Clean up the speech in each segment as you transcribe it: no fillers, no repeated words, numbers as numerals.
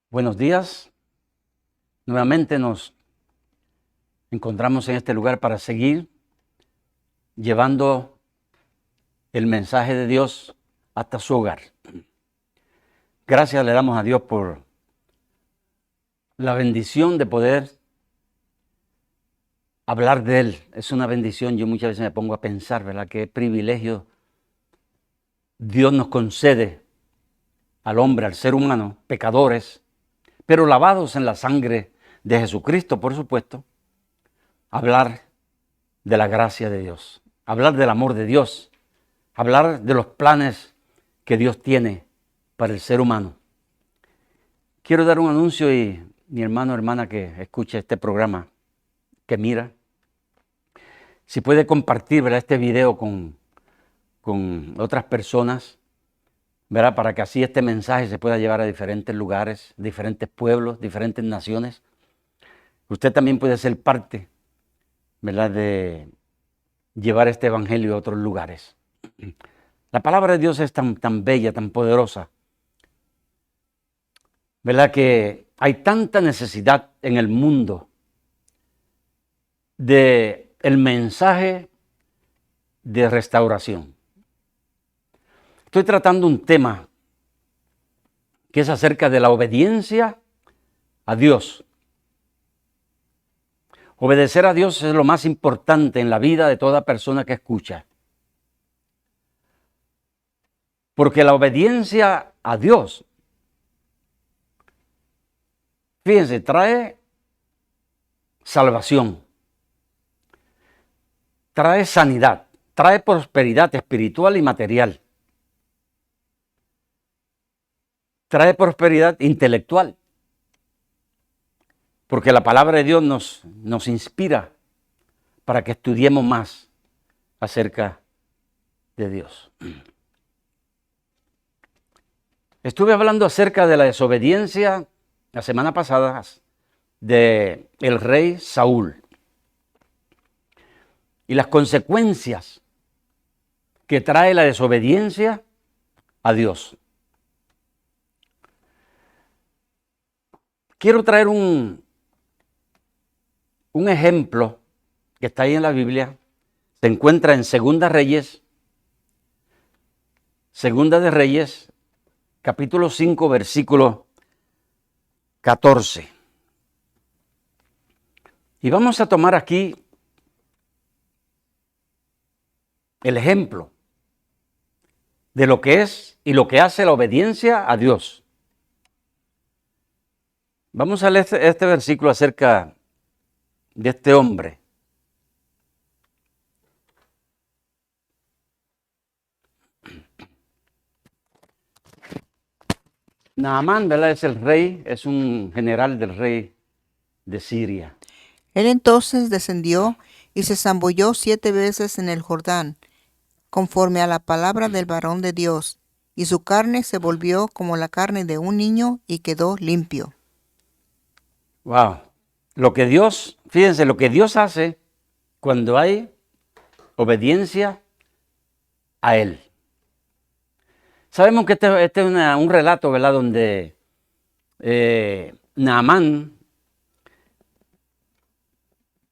Buenos días. Nuevamente nos encontramos en este lugar para seguir llevando el mensaje de Dios hasta su hogar. Gracias le damos a Dios por la bendición de poder hablar de Él. Es una bendición. Yo muchas veces me pongo a pensar, ¿verdad? Qué privilegio Dios nos concede al hombre, al ser humano, pecadores, pero lavados en la sangre de Jesucristo, por supuesto, hablar de la gracia de Dios, hablar del amor de Dios, hablar de los planes que Dios tiene para el ser humano. Quiero dar un anuncio y mi hermano o hermana que escucha este programa, que mira, si puede compartir, ¿verdad?, este video con otras personas, ¿verdad?, para que así este mensaje se pueda llevar a diferentes lugares, diferentes pueblos, diferentes naciones. Usted también puede ser parte, ¿verdad?, de llevar este evangelio a otros lugares. La palabra de Dios es tan bella, tan poderosa, ¿verdad?, que hay tanta necesidad en el mundo de el mensaje de restauración. Estoy tratando un tema que es acerca de la obediencia a Dios. Obedecer a Dios es lo más importante en la vida de toda persona que escucha. Porque la obediencia a Dios, fíjense, trae salvación, trae sanidad, trae prosperidad espiritual y material, trae prosperidad intelectual, porque la palabra de Dios nos inspira para que estudiemos más acerca de Dios. Estuve hablando acerca de la desobediencia la semana pasada de el rey Saúl y las consecuencias que trae la desobediencia a Dios. Quiero traer un ejemplo que está ahí en la Biblia. Se encuentra en Segunda de Reyes, capítulo 5, versículo 14. Y vamos a tomar aquí el ejemplo de lo que es y lo que hace la obediencia a Dios. Vamos a leer este versículo acerca de este hombre. Naamán, ¿verdad?, es el rey, es un general del rey de Siria. Él entonces descendió y se zambulló 7 veces en el Jordán, conforme a la palabra del varón de Dios, y su carne se volvió como la carne de un niño y quedó limpio. Wow. Fíjense, lo que Dios hace cuando hay obediencia a Él. Sabemos que este es un relato, ¿verdad?, donde Naamán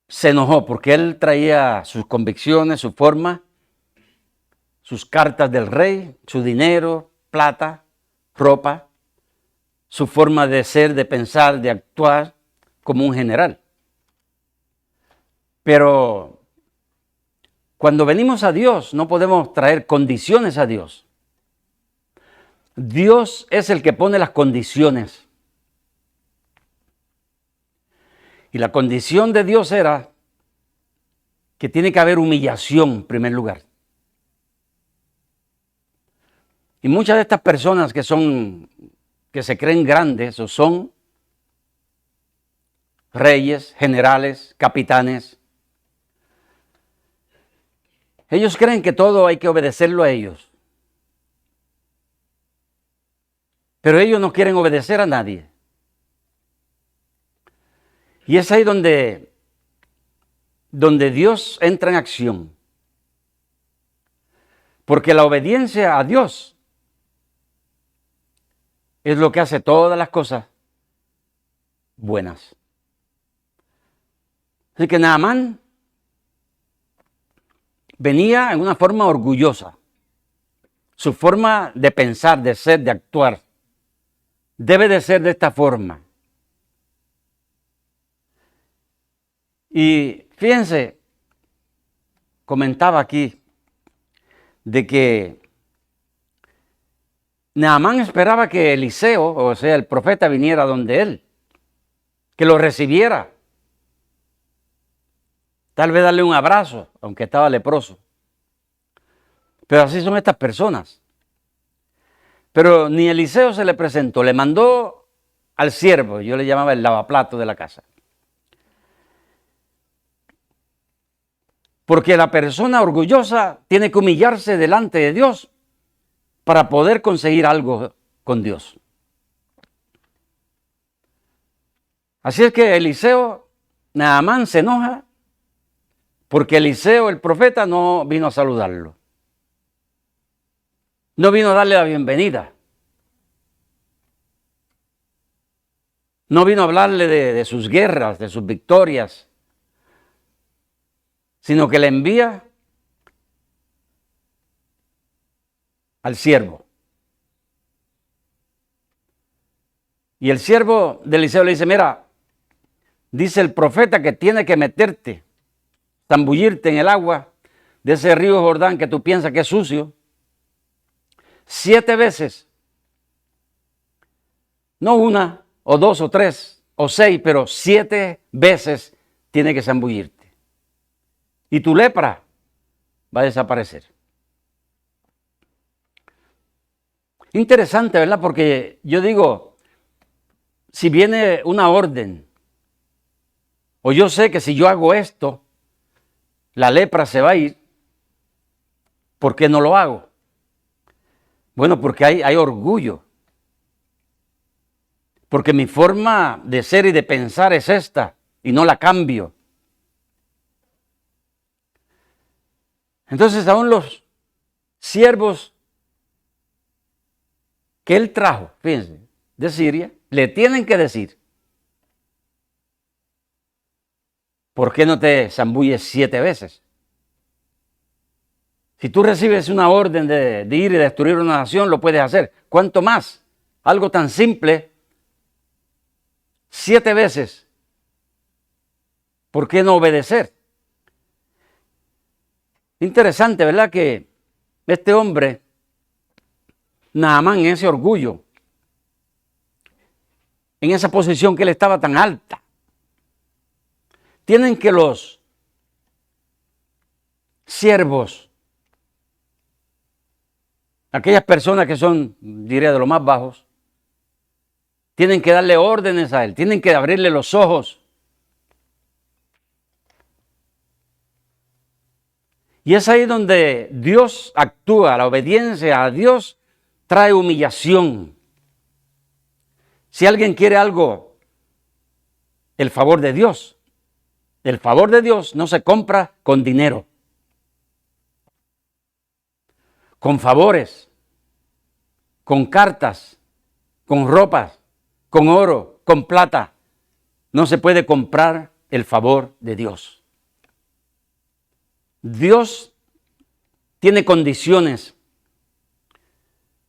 se enojó porque él traía sus convicciones, su forma, sus cartas del rey, su dinero, plata, ropa, su forma de ser, de pensar, de actuar como un general. Pero cuando venimos a Dios no podemos traer condiciones a Dios. Dios es el que pone las condiciones. Y la condición de Dios era que tiene que haber humillación en primer lugar. Y muchas de estas personas que se creen grandes o son reyes, generales, capitanes, ellos creen que todo hay que obedecerlo a ellos. Pero ellos no quieren obedecer a nadie. Y es ahí donde Dios entra en acción. Porque la obediencia a Dios es lo que hace todas las cosas buenas. Así que Naamán venía en una forma orgullosa. Su forma de pensar, de ser, de actuar, debe de ser de esta forma. Y fíjense, comentaba aquí de que Naamán esperaba que Eliseo, o sea, el profeta, viniera donde él, que lo recibiera. Tal vez darle un abrazo, aunque estaba leproso. Pero así son estas personas. Pero ni Eliseo se le presentó, le mandó al siervo, yo le llamaba el lavaplato de la casa. Porque la persona orgullosa tiene que humillarse delante de Dios para poder conseguir algo con Dios. Así es que Naamán se enoja porque Eliseo, el profeta, no vino a saludarlo. No vino a darle la bienvenida. No vino a hablarle de sus guerras, de sus victorias, sino que le envía al siervo. Y el siervo de Eliseo le dice, mira, dice el profeta que tiene que meterte, zambullirte en el agua de ese río Jordán que tú piensas que es sucio, 7 veces. No 1, o 2, o 3, o 6, pero 7 veces tiene que zambullirte. Y tu lepra va a desaparecer. Interesante, ¿verdad? Porque yo digo, si viene una orden, o yo sé que si yo hago esto, la lepra se va a ir, ¿por qué no lo hago? Bueno, porque hay orgullo. Porque mi forma de ser y de pensar es esta, y no la cambio. Entonces aún los siervos que él trajo, fíjense, de Siria, le tienen que decir, ¿por qué no te zambulles 7 veces? Si tú recibes una orden de ir y destruir una nación, lo puedes hacer. ¿Cuánto más? Algo tan simple, 7 veces. ¿Por qué no obedecer? Interesante, ¿verdad? Que este hombre, Naamán, en ese orgullo, en esa posición que él estaba tan alta, tienen que los siervos, aquellas personas que son, diría, de los más bajos, tienen que darle órdenes a él, tienen que abrirle los ojos. Y es ahí donde Dios actúa. La obediencia a Dios trae humillación. Si alguien quiere algo, el favor de Dios no se compra con dinero, con favores, con cartas, con ropas, con oro, con plata. No se puede comprar el favor de Dios. Dios tiene condiciones.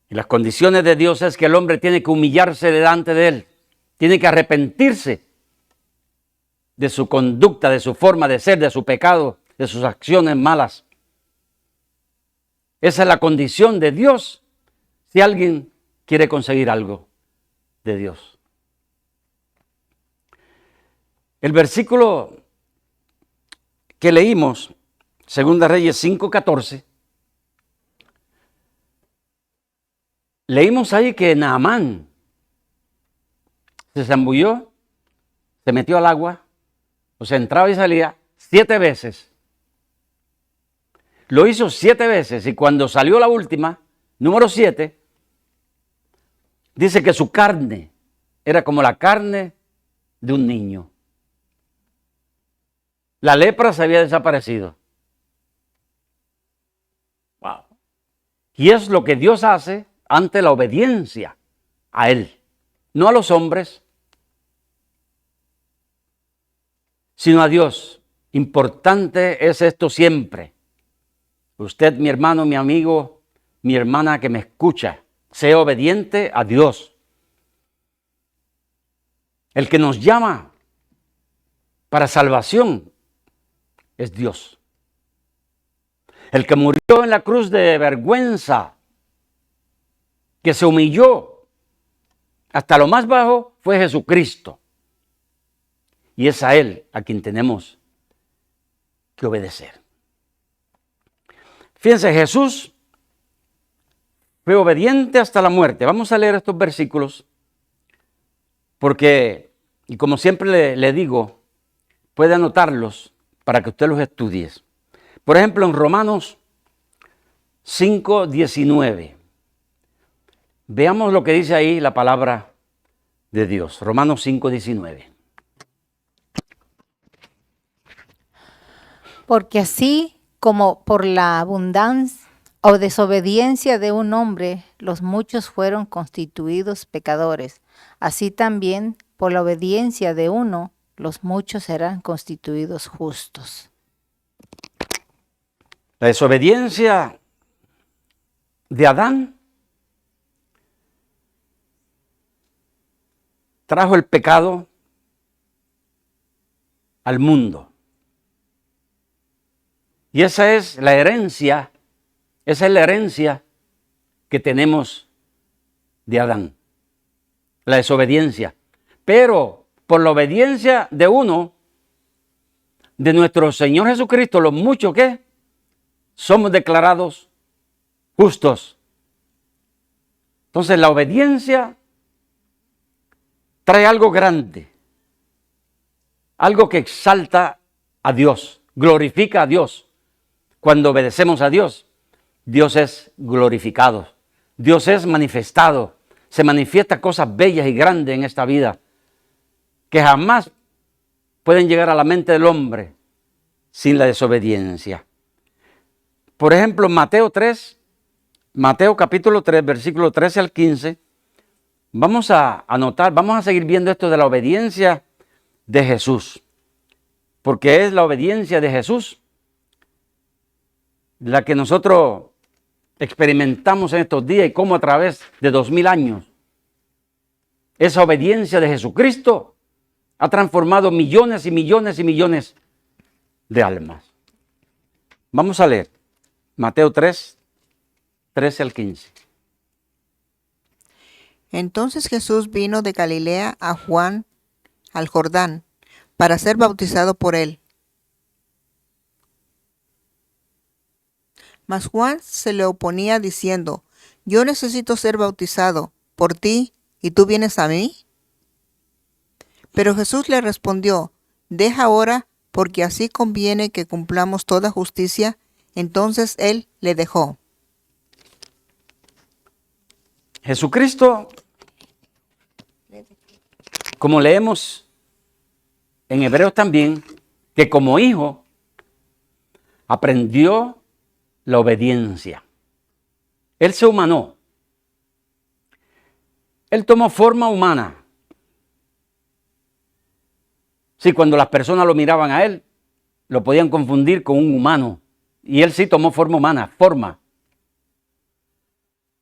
Y las condiciones de Dios es que el hombre tiene que humillarse delante de él. Tiene que arrepentirse de su conducta, de su forma de ser, de su pecado, de sus acciones malas. Esa es la condición de Dios si alguien quiere conseguir algo de Dios. El versículo que leímos, 2 Reyes 5:14, leímos ahí que Naamán se zambulló, se metió al agua, o sea, entraba y salía 7 veces. Lo hizo 7 veces y cuando salió la última, número 7, dice que su carne era como la carne de un niño. La lepra se había desaparecido. Wow. Y es lo que Dios hace ante la obediencia a Él, no a los hombres. sino a Dios. Importante es esto siempre. Usted, mi hermano, mi amigo, mi hermana que me escucha, sea obediente a Dios. El que nos llama para salvación es Dios. El que murió en la cruz de vergüenza, que se humilló hasta lo más bajo, fue Jesucristo. Y es a Él a quien tenemos que obedecer. Fíjense, Jesús fue obediente hasta la muerte. Vamos a leer estos versículos porque, y como siempre le digo, puede anotarlos para que usted los estudie. Por ejemplo, en Romanos 5:19. Veamos lo que dice ahí la palabra de Dios. Romanos 5:19. Porque así como por la abundancia o desobediencia de un hombre, los muchos fueron constituidos pecadores, así también por la obediencia de uno, los muchos serán constituidos justos. La desobediencia de Adán trajo el pecado al mundo. Y esa es la herencia que tenemos de Adán, la desobediencia. Pero por la obediencia de uno, de nuestro Señor Jesucristo, los muchos que somos declarados justos. Entonces la obediencia trae algo grande, algo que exalta a Dios, glorifica a Dios. Cuando obedecemos a Dios, Dios es glorificado, Dios es manifestado, se manifiestan cosas bellas y grandes en esta vida que jamás pueden llegar a la mente del hombre sin la desobediencia. Por ejemplo, Mateo capítulo 3, versículo 13 al 15, vamos a anotar, vamos a seguir viendo esto de la obediencia de Jesús, porque es la obediencia de Jesús la que nosotros experimentamos en estos días y cómo a través de 2000 años esa obediencia de Jesucristo ha transformado millones y millones y millones de almas. Vamos a leer Mateo 3, 13 al 15. Entonces Jesús vino de Galilea a Juan al Jordán para ser bautizado por él. Mas Juan se le oponía diciendo: yo necesito ser bautizado por ti, ¿y tú vienes a mí? Pero Jesús le respondió: deja ahora, porque así conviene que cumplamos toda justicia. Entonces él le dejó. Jesucristo, como leemos en Hebreos también, que como hijo aprendió la obediencia. Él se humanó. Él tomó forma humana. Sí, cuando las personas lo miraban a él, lo podían confundir con un humano. Y él sí tomó forma humana, forma.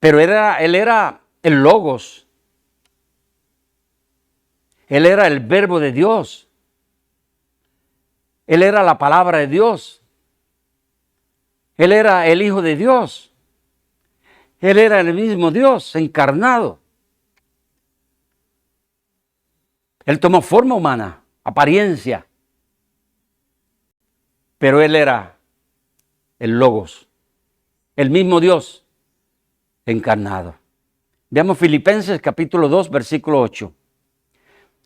Pero él era el Logos. Él era el Verbo de Dios. Él era la palabra de Dios. Él era el Hijo de Dios. Él era el mismo Dios encarnado. Él tomó forma humana, apariencia. Pero él era el Logos, el mismo Dios encarnado. Veamos Filipenses capítulo 2, versículo 8.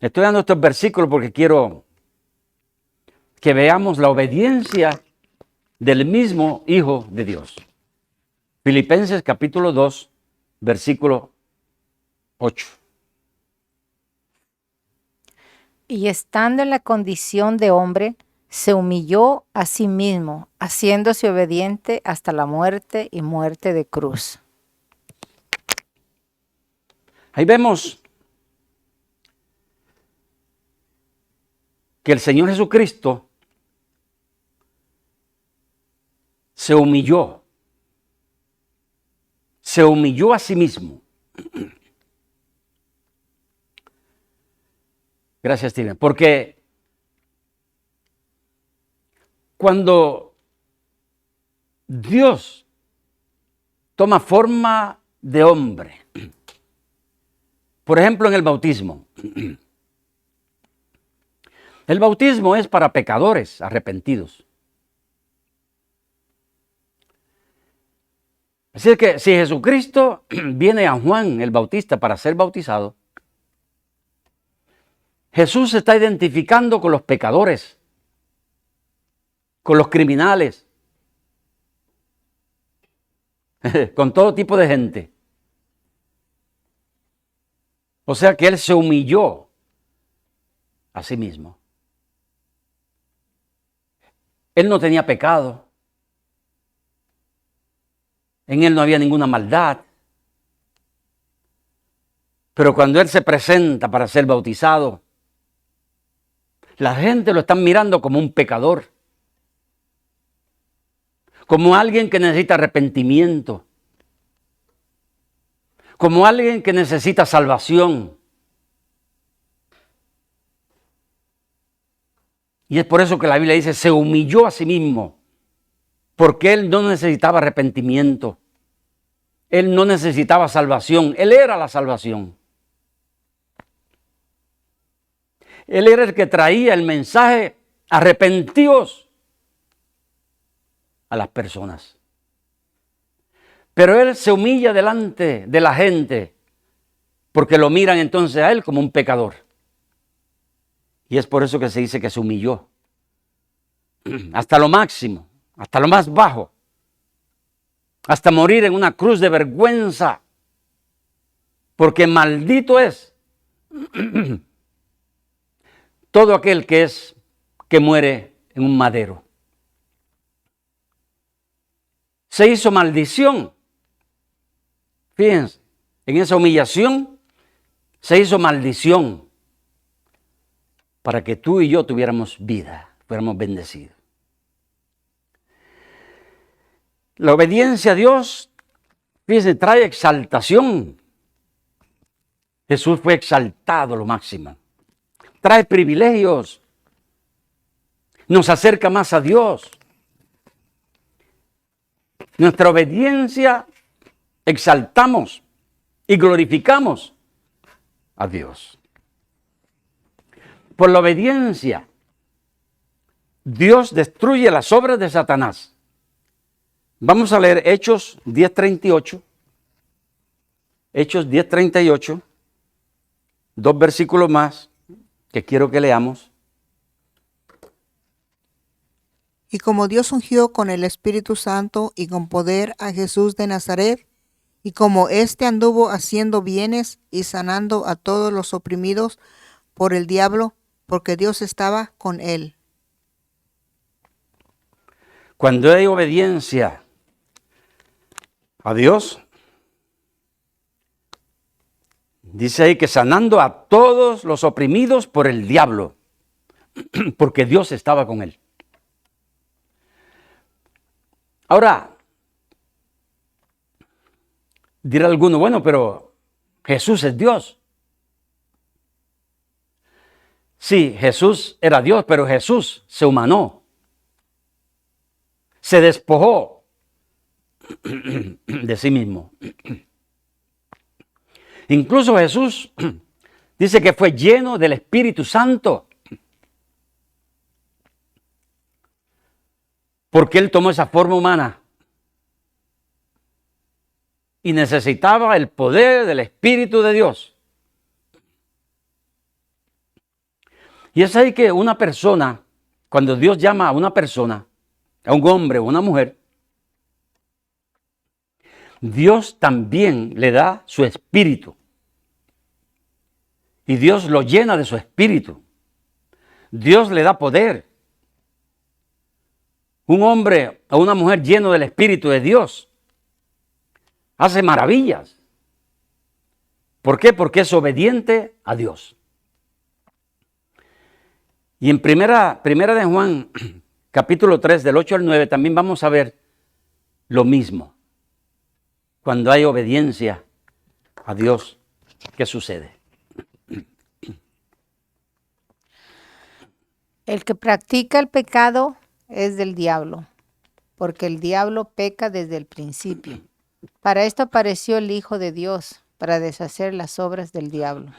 Estoy dando estos versículos porque quiero que veamos la obediencia del mismo Hijo de Dios. Filipenses capítulo 2, versículo 8. Y estando en la condición de hombre, se humilló a sí mismo, haciéndose obediente hasta la muerte y muerte de cruz. Ahí vemos que el Señor Jesucristo se humilló a sí mismo. Gracias, Steven. Porque cuando Dios toma forma de hombre, por ejemplo en el bautismo, el bautismo es para pecadores arrepentidos. Así que si Jesucristo viene a Juan el Bautista para ser bautizado, Jesús se está identificando con los pecadores, con los criminales, con todo tipo de gente. O sea que Él se humilló a sí mismo. Él no tenía pecado. En Él no había ninguna maldad. Pero cuando Él se presenta para ser bautizado, la gente lo está mirando como un pecador, como alguien que necesita arrepentimiento, como alguien que necesita salvación. Y es por eso que la Biblia dice, se humilló a sí mismo, porque Él no necesitaba arrepentimiento, Él no necesitaba salvación, Él era la salvación. Él era el que traía el mensaje, arrepentíos a las personas. Pero Él se humilla delante de la gente porque lo miran entonces a Él como un pecador. Y es por eso que se dice que se humilló hasta lo máximo, hasta lo más bajo, hasta morir en una cruz de vergüenza, porque maldito es todo aquel que muere en un madero. Se hizo maldición. Fíjense, en esa humillación se hizo maldición para que tú y yo tuviéramos vida, fuéramos bendecidos. La obediencia a Dios, fíjense, trae exaltación. Jesús fue exaltado a lo máximo. Trae privilegios, nos acerca más a Dios. Nuestra obediencia exaltamos y glorificamos a Dios. Por la obediencia, Dios destruye las obras de Satanás. Vamos a leer Hechos 10:38. Hechos 10:38. 2 versículos más que quiero que leamos. Y como Dios ungió con el Espíritu Santo y con poder a Jesús de Nazaret, y como éste anduvo haciendo bienes y sanando a todos los oprimidos por el diablo, porque Dios estaba con él. Cuando hay obediencia a Dios, dice ahí que sanando a todos los oprimidos por el diablo, porque Dios estaba con él. Ahora, dirá alguno, bueno, pero Jesús es Dios. Sí, Jesús era Dios, pero Jesús se humanó. Se despojó de sí mismo. Incluso Jesús dice que fue lleno del Espíritu Santo, porque Él tomó esa forma humana y necesitaba el poder del Espíritu de Dios. Y es ahí que una persona, cuando Dios llama a una persona, a un hombre o una mujer, Dios también le da su espíritu. Y Dios lo llena de su espíritu. Dios le da poder. Un hombre o una mujer lleno del espíritu de Dios hace maravillas. ¿Por qué? Porque es obediente a Dios. Y en primera de Juan, capítulo 3, del 8 al 9, también vamos a ver lo mismo. Cuando hay obediencia a Dios, ¿qué sucede? El que practica el pecado es del diablo, porque el diablo peca desde el principio. Para esto apareció el Hijo de Dios, para deshacer las obras del diablo.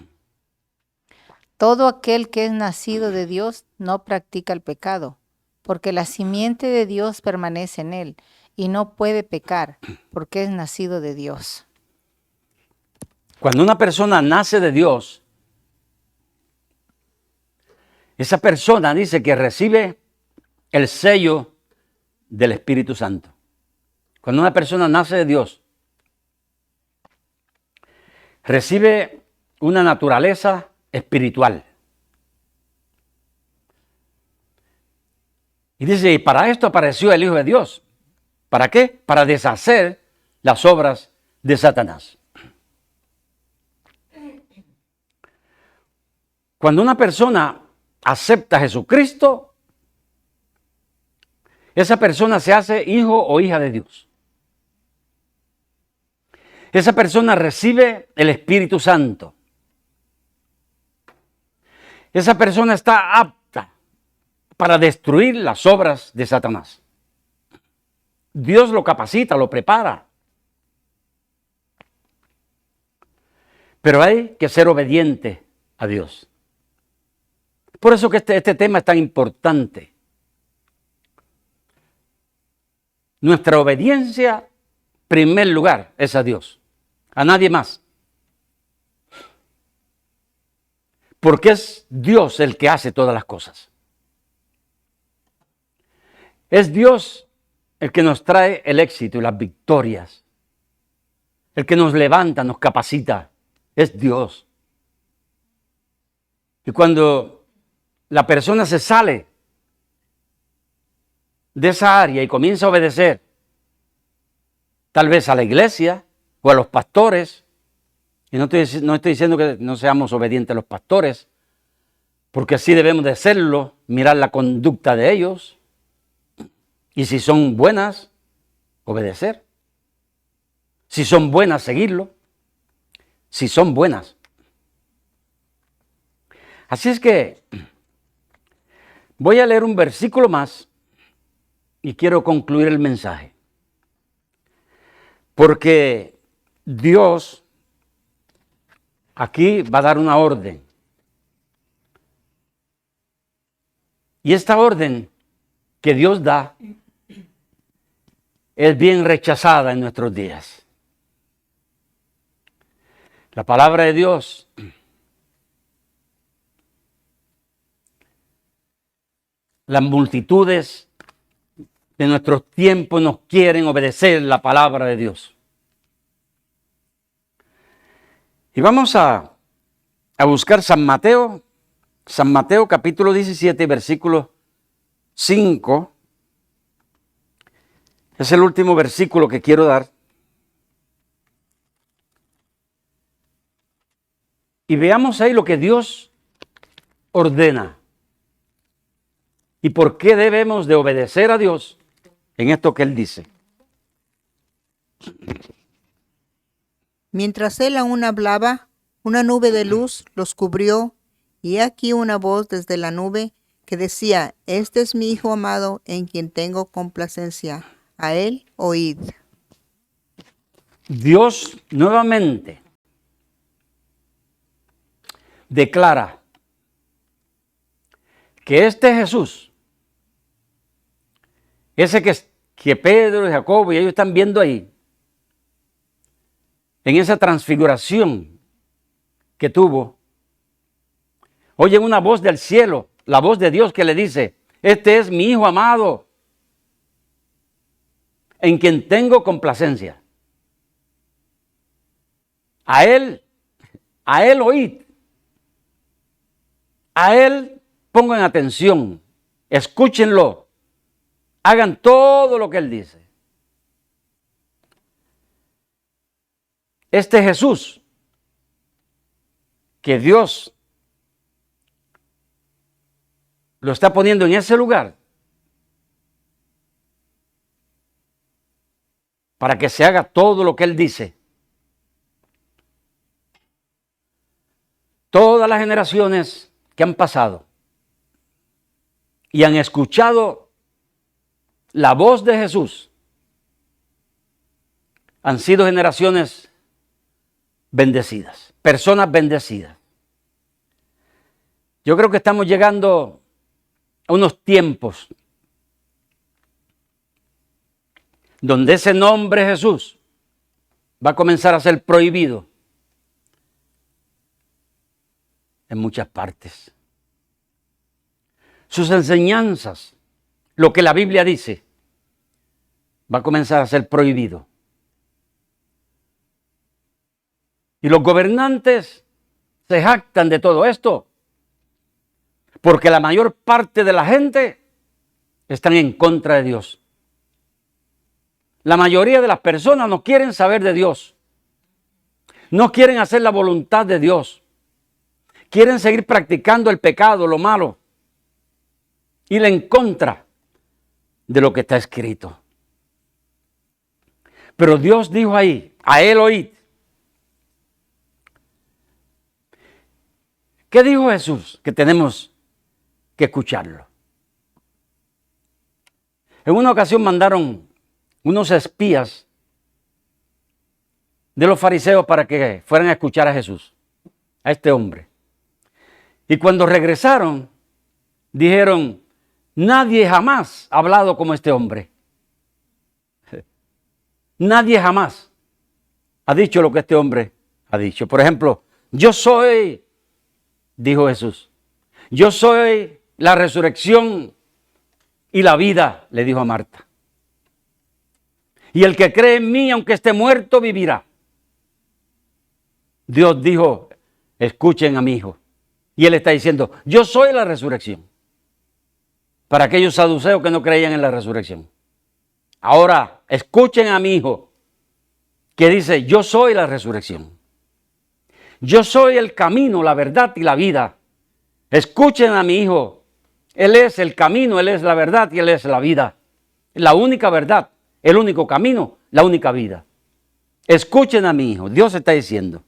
Todo aquel que es nacido de Dios no practica el pecado, porque la simiente de Dios permanece en él, y no puede pecar, porque es nacido de Dios. Cuando una persona nace de Dios, esa persona dice que recibe el sello del Espíritu Santo. Cuando una persona nace de Dios, recibe una naturaleza espiritual. Y dice, y para esto apareció el Hijo de Dios. ¿Para qué? Para deshacer las obras de Satanás. Cuando una persona acepta a Jesucristo, esa persona se hace hijo o hija de Dios. Esa persona recibe el Espíritu Santo. Esa persona está apta para destruir las obras de Satanás. Dios lo capacita, lo prepara. Pero hay que ser obediente a Dios. Por eso que este tema es tan importante. Nuestra obediencia, en primer lugar, es a Dios, a nadie más. Porque es Dios el que hace todas las cosas. Es Dios el que nos trae el éxito y las victorias. El que nos levanta, nos capacita. Es Dios. Y cuando la persona se sale de esa área y comienza a obedecer, tal vez a la iglesia o a los pastores, y no estoy diciendo que no seamos obedientes a los pastores, porque así debemos de serlo, mirar la conducta de ellos, y si son buenas, obedecer. Si son buenas, seguirlo. Si son buenas. Así es que voy a leer un versículo más y quiero concluir el mensaje. Porque Dios aquí va a dar una orden. Y esta orden que Dios da es bien rechazada en nuestros días. La palabra de Dios las multitudes de nuestros tiempos nos quieren obedecer la palabra de Dios. Y vamos a buscar San Mateo capítulo 17, versículo 5. Es el último versículo que quiero dar. Y veamos ahí lo que Dios ordena. ¿Y por qué debemos de obedecer a Dios en esto que Él dice? Mientras él aún hablaba, una nube de luz los cubrió, y he aquí una voz desde la nube que decía: Este es mi Hijo amado, en quien tengo complacencia. A él oíd. Dios nuevamente declara que este Jesús, ese que Pedro y Jacobo y ellos están viendo ahí, en esa transfiguración que tuvo, oyen una voz del cielo, la voz de Dios que le dice: este es mi Hijo amado, en quien tengo complacencia. A él oíd. A él pongan atención, escúchenlo, hagan todo lo que él dice. Este Jesús que Dios lo está poniendo en ese lugar para que se haga todo lo que Él dice. Todas las generaciones que han pasado y han escuchado la voz de Jesús han sido generaciones bendecidas, personas bendecidas. Yo creo que estamos llegando a unos tiempos donde ese nombre Jesús va a comenzar a ser prohibido en muchas partes. Sus enseñanzas, lo que la Biblia dice, va a comenzar a ser prohibido. Y los gobernantes se jactan de todo esto, porque la mayor parte de la gente están en contra de Dios. La mayoría de las personas no quieren saber de Dios. No quieren hacer la voluntad de Dios. Quieren seguir practicando el pecado, lo malo. Ir en contra de lo que está escrito. Pero Dios dijo ahí, a él oíd. ¿Qué dijo Jesús? Que tenemos que escucharlo. En una ocasión mandaron unos espías de los fariseos para que fueran a escuchar a Jesús, a este hombre. Y cuando regresaron, dijeron, nadie jamás ha hablado como este hombre. Nadie jamás ha dicho lo que este hombre ha dicho. Por ejemplo, yo soy, dijo Jesús, yo soy la resurrección y la vida, le dijo a Marta. Y el que cree en mí, aunque esté muerto, vivirá. Dios dijo, escuchen a mi hijo. Y él está diciendo, yo soy la resurrección. Para aquellos saduceos que no creían en la resurrección. Ahora, escuchen a mi hijo, que dice, yo soy la resurrección. Yo soy el camino, la verdad y la vida. Escuchen a mi hijo. Él es el camino, él es la verdad y él es la vida. La única verdad, el único camino, la única vida. Escuchen a mi hijo. Dios está diciendo,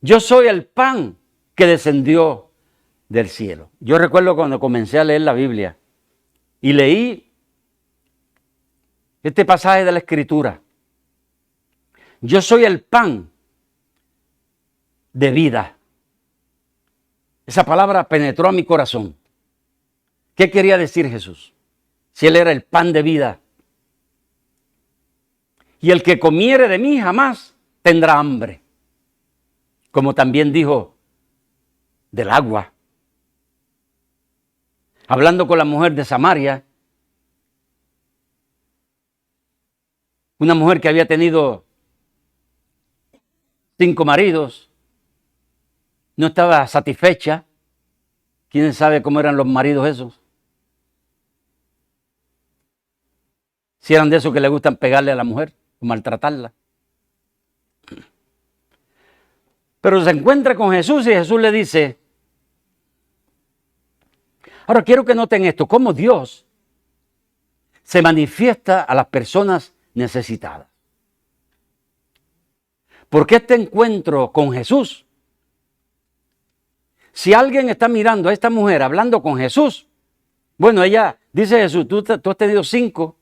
yo soy el pan que descendió del cielo. Yo recuerdo cuando comencé a leer la Biblia y leí este pasaje de la Escritura. Yo soy el pan de vida. Esa palabra penetró a mi corazón. ¿Qué quería decir Jesús? Si Él era el pan de vida. Y el que comiere de mí jamás tendrá hambre. Como también dijo del agua. Hablando con la mujer de Samaria, una mujer que había tenido 5 maridos, no estaba satisfecha. ¿Quién sabe cómo eran los maridos esos? Si eran de esos que le gustan pegarle a la mujer o maltratarla. Pero se encuentra con Jesús y Jesús le dice, ahora quiero que noten esto, cómo Dios se manifiesta a las personas necesitadas. Porque este encuentro con Jesús, si alguien está mirando a esta mujer hablando con Jesús, bueno, ella, dice Jesús, tú has tenido 5,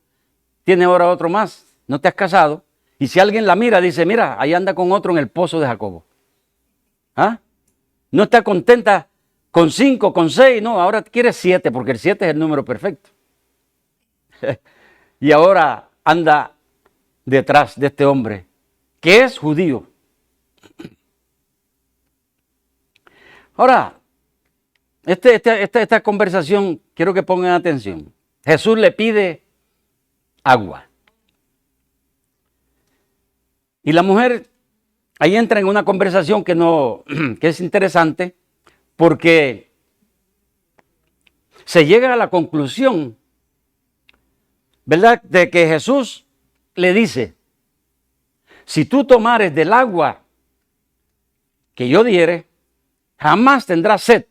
tienes ahora otro más, no te has casado, y si alguien la mira, dice, mira, ahí anda con otro en el pozo de Jacobo. ¿Ah? No está contenta con 5, con 6, no, ahora quiere 7, porque el 7 es el número perfecto. Y ahora anda detrás de este hombre, que es judío. Ahora, esta conversación, quiero que pongan atención. Jesús le pide agua. Y la mujer ahí entra en una conversación que es interesante, porque se llega a la conclusión, ¿verdad?, de que Jesús le dice, si tú tomares del agua que yo diere, jamás tendrás sed.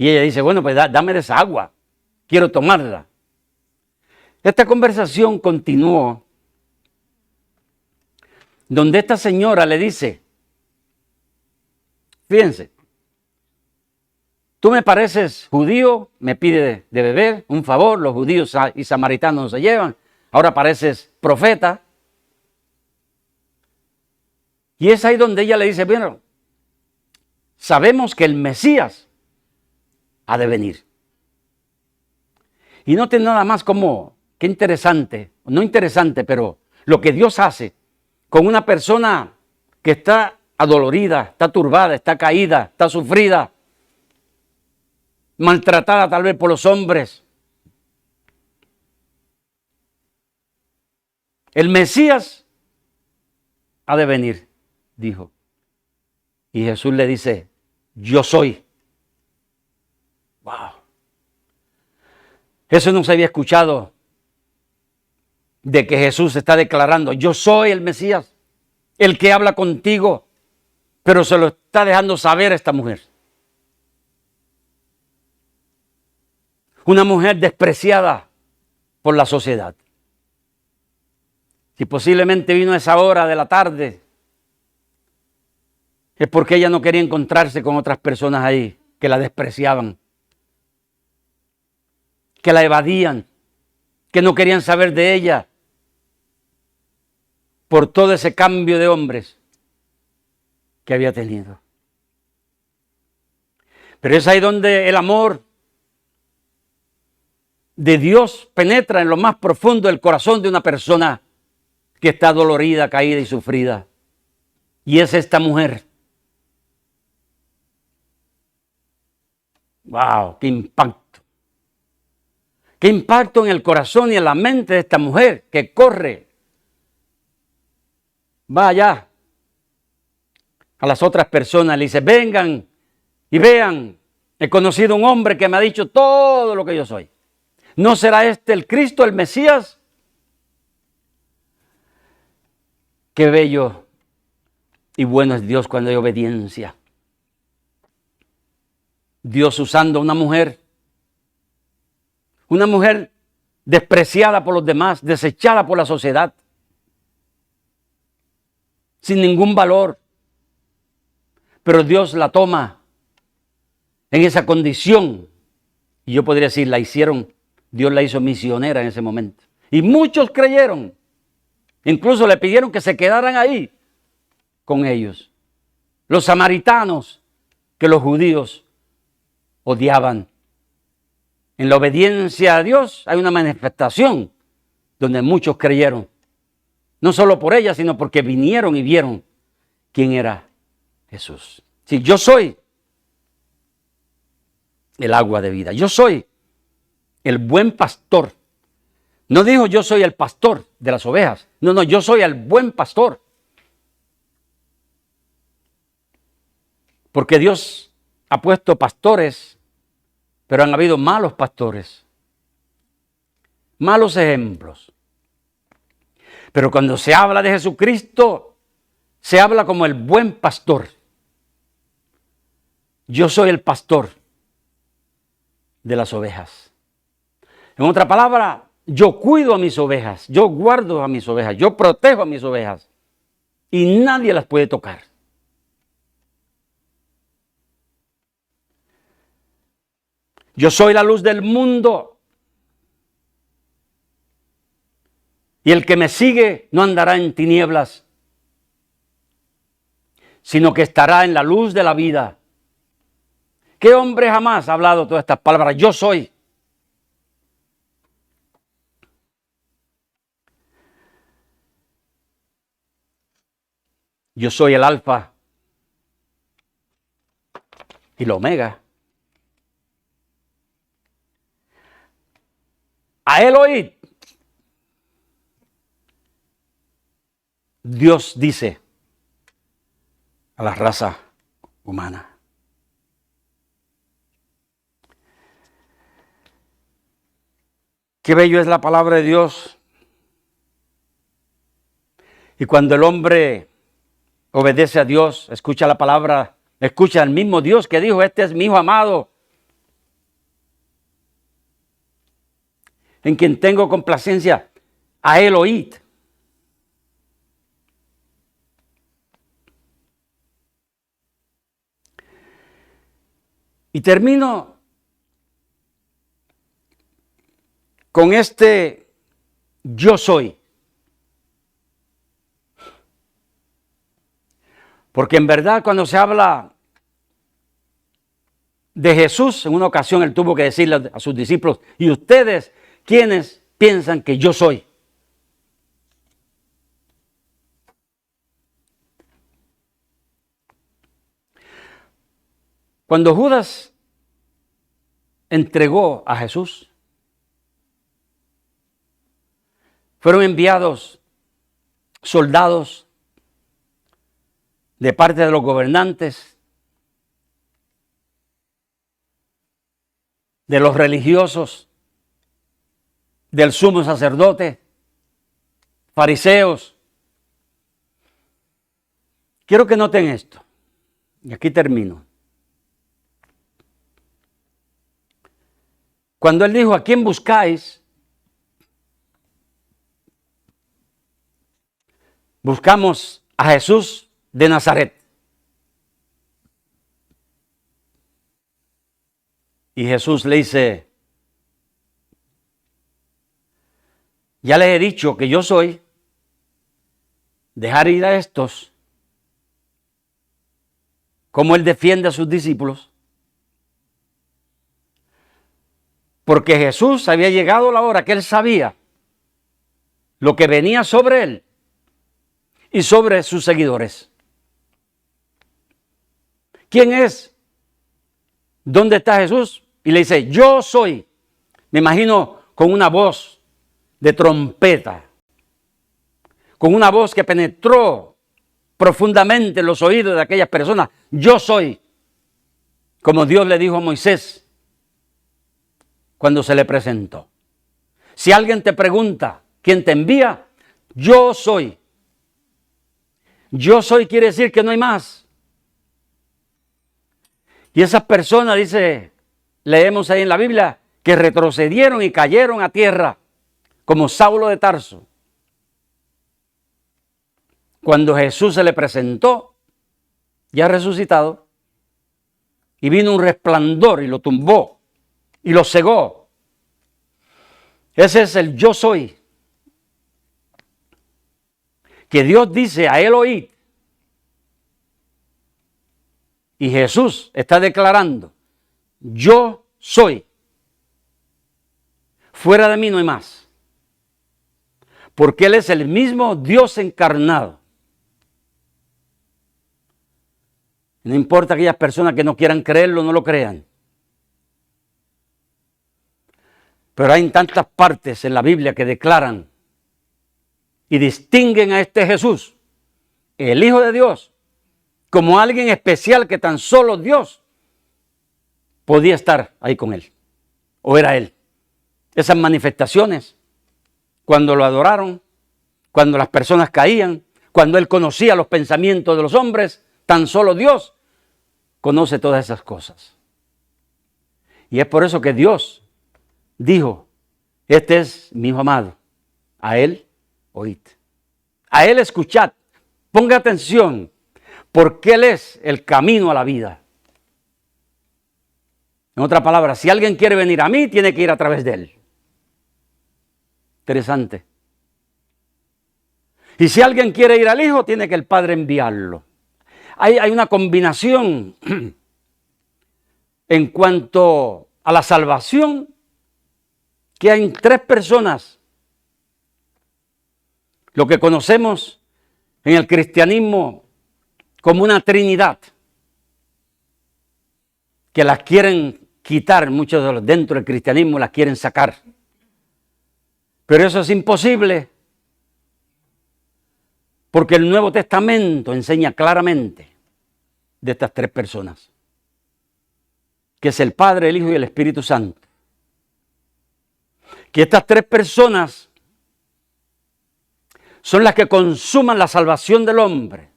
Y ella dice, bueno, pues dame de esa agua, quiero tomarla. Esta conversación continuó, donde esta señora le dice, fíjense, tú me pareces judío, me pide de beber, un favor, los judíos y samaritanos no se llevan, ahora pareces profeta. Y es ahí donde ella le dice, bueno, sabemos que el Mesías ha de venir. Y noten nada más como, qué interesante, no interesante, pero lo que Dios hace con una persona que está adolorida, está turbada, está caída, está sufrida, maltratada tal vez por los hombres. El Mesías ha de venir, dijo. Y Jesús le dice, yo soy. Wow. Eso no se había escuchado, de que Jesús está declarando, yo soy el Mesías, el que habla contigo, pero se lo está dejando saber a esta mujer. Una mujer despreciada por la sociedad. Si posiblemente vino a esa hora de la tarde, es porque ella no quería encontrarse con otras personas ahí que la despreciaban, que la evadían, que no querían saber de ella por todo ese cambio de hombres que había tenido. Pero es ahí donde el amor de Dios penetra en lo más profundo del corazón de una persona que está dolorida, caída y sufrida. Y es esta mujer. ¡Wow! ¡Qué impacto! ¡Qué impacto en el corazón y en la mente de esta mujer que corre! Va allá a las otras personas, le dice, vengan y vean, he conocido un hombre que me ha dicho todo lo que yo soy. ¿No será este el Cristo, el Mesías? Qué bello y bueno es Dios cuando hay obediencia. Dios usando a una mujer despreciada por los demás, desechada por la sociedad, sin ningún valor. Pero Dios la toma en esa condición. Y yo podría decir, Dios la hizo misionera en ese momento. Y muchos creyeron. Incluso le pidieron que se quedaran ahí con ellos. Los samaritanos que los judíos odiaban. En la obediencia a Dios hay una manifestación donde muchos creyeron. No solo por ella, sino porque vinieron y vieron quién era Jesús. Sí, yo soy el agua de vida. Yo soy el buen pastor. No dijo yo soy el pastor de las ovejas. No, yo soy el buen pastor. Porque Dios ha puesto pastores, pero han habido malos pastores. Malos ejemplos. Pero cuando se habla de Jesucristo, se habla como el buen pastor. Yo soy el pastor de las ovejas. En otra palabra, yo cuido a mis ovejas, yo guardo a mis ovejas, yo protejo a mis ovejas y nadie las puede tocar. Yo soy la luz del mundo. Y el que me sigue no andará en tinieblas, sino que estará en la luz de la vida. ¿Qué hombre jamás ha hablado todas estas palabras? Yo soy. Yo soy el alfa y la omega. A él oíd. Dios dice a la raza humana. Qué bello es la palabra de Dios. Y cuando el hombre obedece a Dios, escucha la palabra, escucha al mismo Dios que dijo, este es mi hijo amado, en quien tengo complacencia, a él oíd. Y termino con este yo soy. Porque en verdad cuando se habla de Jesús, en una ocasión él tuvo que decirle a sus discípulos, ¿y ustedes quiénes piensan que yo soy? Cuando Judas entregó a Jesús, fueron enviados soldados de parte de los gobernantes, de los religiosos, del sumo sacerdote, fariseos. Quiero que noten esto, y aquí termino. Cuando él dijo, ¿a quién buscáis? Buscamos a Jesús de Nazaret. Y Jesús le dice, ya les he dicho que yo soy, dejar ir a estos, como él defiende a sus discípulos, porque Jesús había llegado la hora que él sabía lo que venía sobre él y sobre sus seguidores. ¿Quién es? ¿Dónde está Jesús? Y le dice, yo soy. Me imagino con una voz de trompeta, con una voz que penetró profundamente en los oídos de aquellas personas. Yo soy, como Dios le dijo a Moisés cuando se le presentó. Si alguien te pregunta quién te envía, yo soy. Yo soy quiere decir que no hay más. Y esas personas, dice, leemos ahí en la Biblia, que retrocedieron y cayeron a tierra, como Saulo de Tarso. Cuando Jesús se le presentó, ya resucitado, y vino un resplandor y lo tumbó y lo cegó. Ese es el yo soy. Que Dios dice a él oíd. Y Jesús está declarando, yo soy. Fuera de mí no hay más. Porque Él es el mismo Dios encarnado. No importa aquellas personas que no quieran creerlo, no lo crean. Pero hay tantas partes en la Biblia que declaran y distinguen a este Jesús, el Hijo de Dios, como alguien especial que tan solo Dios podía estar ahí con él, o era él. Esas manifestaciones, cuando lo adoraron, cuando las personas caían, cuando él conocía los pensamientos de los hombres, tan solo Dios conoce todas esas cosas. Y es por eso que Dios dijo, este es mi Hijo amado, a él oíd, a él escuchad, ponga atención, porque él es el camino a la vida. En otras palabras, si alguien quiere venir a mí, tiene que ir a través de él. Interesante. Y si alguien quiere ir al Hijo, tiene que el Padre enviarlo. Hay una combinación en cuanto a la salvación, que hay tres personas, lo que conocemos en el cristianismo como una trinidad, que las quieren quitar, muchos de los dentro del cristianismo las quieren sacar. Pero eso es imposible, porque el Nuevo Testamento enseña claramente de estas tres personas, que es el Padre, el Hijo y el Espíritu Santo. Que estas tres personas son las que consuman la salvación del hombre.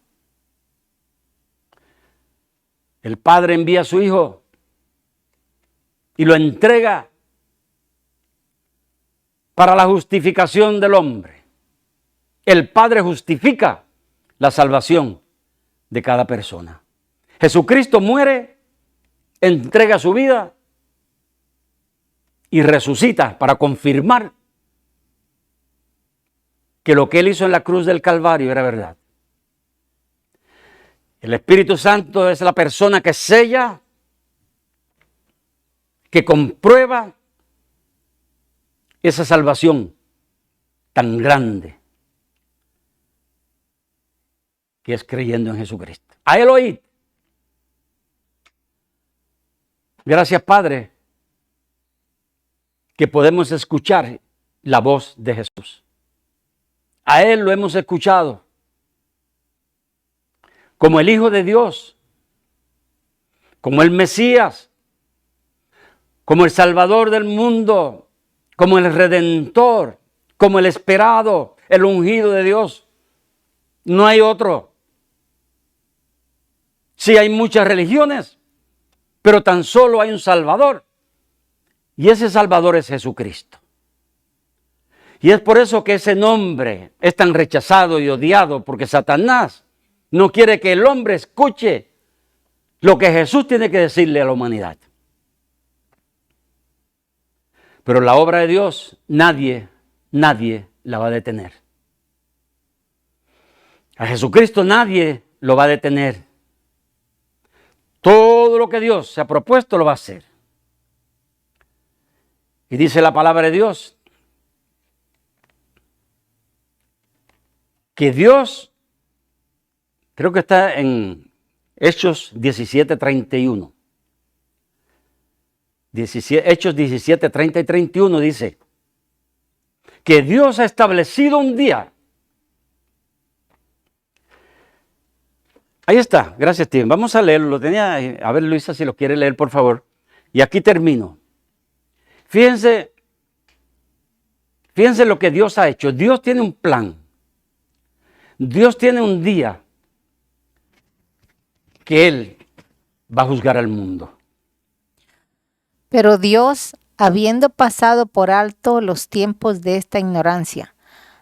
El Padre envía a su Hijo y lo entrega para la justificación del hombre. El Padre justifica la salvación de cada persona. Jesucristo muere, entrega su vida y resucita para confirmar que lo que Él hizo en la cruz del Calvario era verdad. El Espíritu Santo es la persona que sella, que comprueba esa salvación tan grande que es creyendo en Jesucristo. A Él oíd. Gracias, Padre, que podemos escuchar la voz de Jesús. A Él lo hemos escuchado como el Hijo de Dios, como el Mesías, como el Salvador del mundo, como el Redentor, como el esperado, el ungido de Dios. No hay otro. Sí, hay muchas religiones, pero tan solo hay un Salvador. Y ese Salvador es Jesucristo. Y es por eso que ese nombre es tan rechazado y odiado, porque Satanás no quiere que el hombre escuche lo que Jesús tiene que decirle a la humanidad. Pero la obra de Dios, nadie la va a detener. A Jesucristo nadie lo va a detener. Todo lo que Dios se ha propuesto lo va a hacer. Y dice la palabra de Dios que Dios, creo que está en Hechos 17:31. Hechos 17, 30 y 31 dice que Dios ha establecido un día. Ahí está, gracias, Tim. Vamos a leerlo. Lo tenía, a ver, Luisa, si lo quiere leer, por favor. Y aquí termino. Fíjense lo que Dios ha hecho. Dios tiene un plan. Dios tiene un día que Él va a juzgar al mundo. Pero Dios, habiendo pasado por alto los tiempos de esta ignorancia,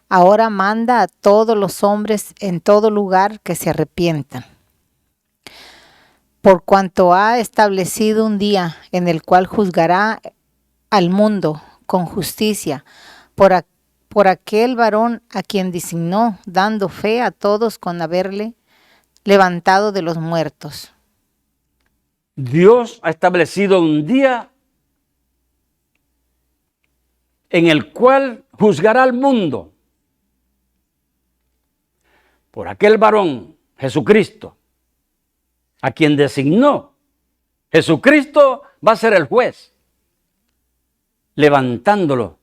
ahora manda a todos los hombres en todo lugar que se arrepientan. Por cuanto ha establecido un día en el cual juzgará al mundo con justicia por aquel varón a quien designó, dando fe a todos con haberle levantado de los muertos. Dios ha establecido un día en el cual juzgará al mundo por aquel varón, Jesucristo, a quien designó. Jesucristo va a ser el juez, levantándolo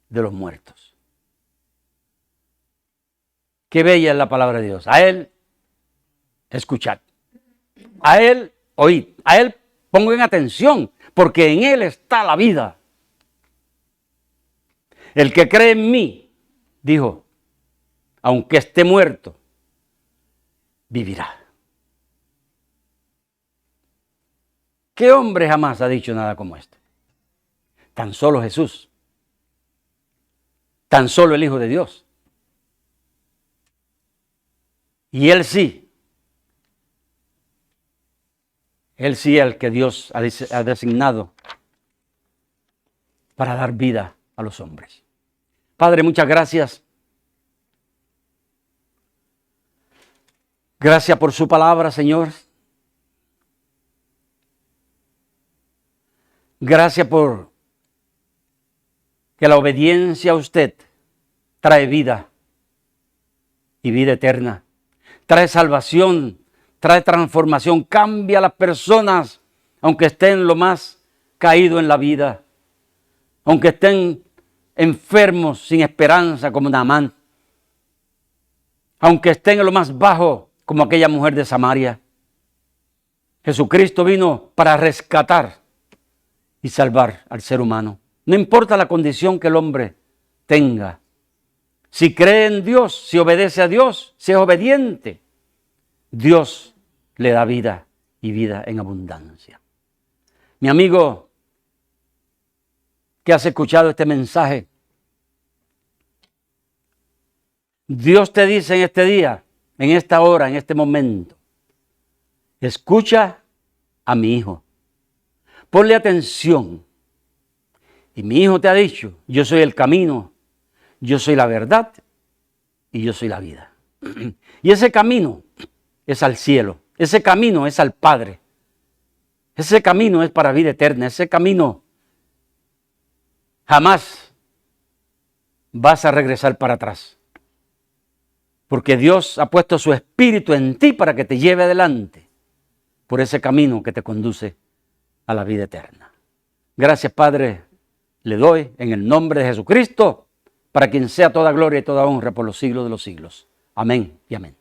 de los muertos. Qué bella es la palabra de Dios. A Él escuchad, a Él oíd, a Él pongan atención, porque en Él está la vida. El que cree en mí, dijo, aunque esté muerto, vivirá. ¿Qué hombre jamás ha dicho nada como esto? Tan solo Jesús. Tan solo el Hijo de Dios. Y Él sí. Él sí es el que Dios ha designado para dar vida a los hombres. Padre, muchas gracias. Gracias por su palabra, Señor. Gracias por que la obediencia a usted trae vida y vida eterna. Trae salvación, trae transformación, cambia a las personas, aunque estén lo más caído en la vida, aunque estén enfermos, sin esperanza, como Naamán, aunque estén en lo más bajo, como aquella mujer de Samaria. Jesucristo vino para rescatar y salvar al ser humano. No importa la condición que el hombre tenga. Si cree en Dios, si obedece a Dios, si es obediente, Dios le da vida y vida en abundancia. Mi amigo, que has escuchado este mensaje, Dios te dice en este día, en esta hora, en este momento, escucha a mi hijo, ponle atención. Y mi hijo te ha dicho, yo soy el camino, yo soy la verdad y yo soy la vida. Y ese camino es al cielo, ese camino es al Padre, ese camino es para vida eterna, ese camino jamás vas a regresar para atrás. Porque Dios ha puesto su espíritu en ti para que te lleve adelante por ese camino que te conduce a la vida eterna. Gracias, Padre, le doy en el nombre de Jesucristo, para quien sea toda gloria y toda honra por los siglos de los siglos. Amén y amén.